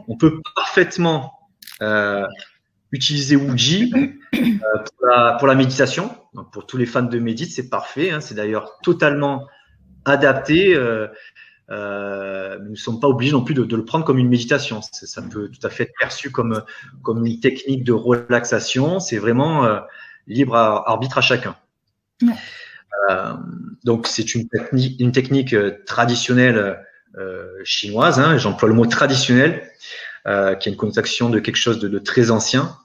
on peut parfaitement utiliser Wuji pour la méditation. Donc, pour tous les fans de médite, c'est parfait. Hein. C'est d'ailleurs totalement adapté. Nous ne sommes pas obligés non plus de le prendre comme une méditation. Ça peut tout à fait être perçu comme une technique de relaxation. C'est vraiment libre arbitre à chacun. Ouais. Donc, c'est une technique traditionnelle chinoise. Hein. J'emploie le mot traditionnel, qui a une connotation de quelque chose de très ancien,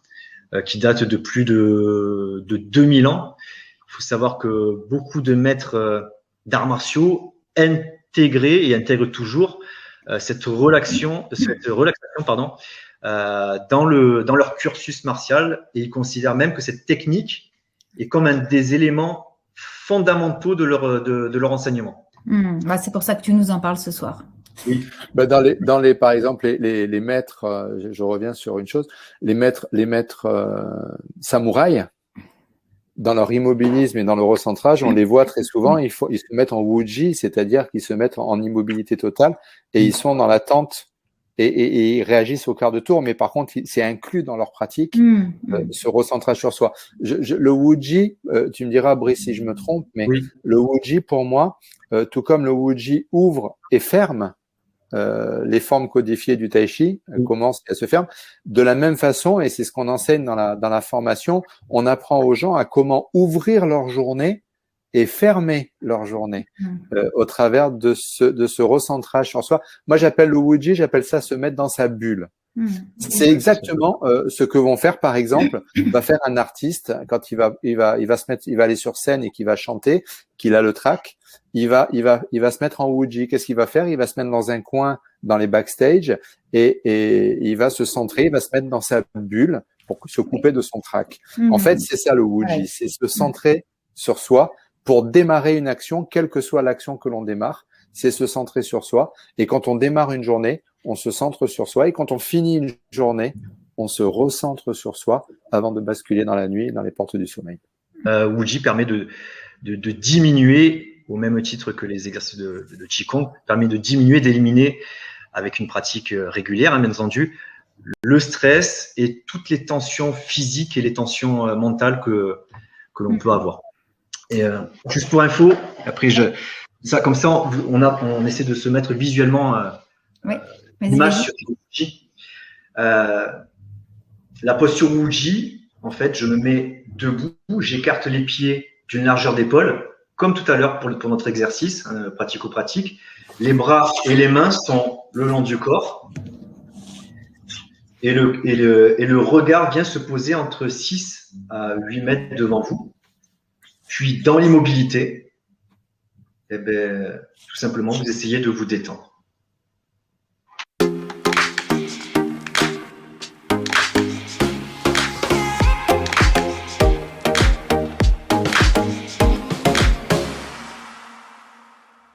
qui date de plus de 2000 ans. Il faut savoir que beaucoup de maîtres d'arts martiaux intègrent toujours cette relaxation, dans leur cursus martial, et ils considèrent même que cette technique est comme un des éléments fondamentaux de leur enseignement. Bah, c'est pour ça que tu nous en parles ce soir. Oui. Bah par exemple, les maîtres, je reviens sur une chose, les maîtres samouraïs, dans leur immobilisme et dans le recentrage, on les voit très souvent, ils se mettent en Wuji, c'est-à-dire qu'ils se mettent en immobilité totale et ils sont dans l'attente et ils réagissent au quart de tour, mais par contre, c'est inclus dans leur pratique, ce recentrage sur soi. Le Wuji, tu me diras, Brice, si je me trompe, mais oui. Le Wuji, pour moi, tout comme le Wuji ouvre et ferme les formes codifiées du Tai Chi, commencent et se ferment. De la même façon, et c'est ce qu'on enseigne dans la formation, on apprend aux gens à comment ouvrir leur journée et fermer leur journée au travers de ce recentrage sur soi. Moi, j'appelle le Wuji, j'appelle ça se mettre dans sa bulle. C'est exactement ce que vont faire, par exemple, va faire un artiste quand il va aller sur scène et qu'il va chanter, qu'il a le trac, il va se mettre en Wuji. Qu'est-ce qu'il va faire? Il va se mettre dans un coin dans les backstage et il va se centrer, il va se mettre dans sa bulle pour se couper de son trac. En fait, c'est ça le Wuji, c'est se centrer sur soi pour démarrer une action, quelle que soit l'action que l'on démarre, c'est se centrer sur soi. Et quand on démarre une journée, on se centre sur soi. Et quand on finit une journée, on se recentre sur soi avant de basculer dans la nuit, dans les portes du sommeil. Wuji permet de diminuer, au même titre que les exercices de Qigong, permet de diminuer, d'éliminer, avec une pratique régulière, hein, bien entendu, le stress et toutes les tensions physiques et les tensions mentales que l'on peut avoir. Et juste pour info, après comme ça, on essaie de se mettre visuellement l'image sur Wuji. La posture Wuji, en fait, je me mets debout, j'écarte les pieds d'une largeur d'épaule, comme tout à l'heure pour notre exercice pratico-pratique. Les bras et les mains sont le long du corps. Et le regard vient se poser entre 6 à 8 mètres devant vous. Puis, dans l'immobilité, tout simplement, vous essayez de vous détendre.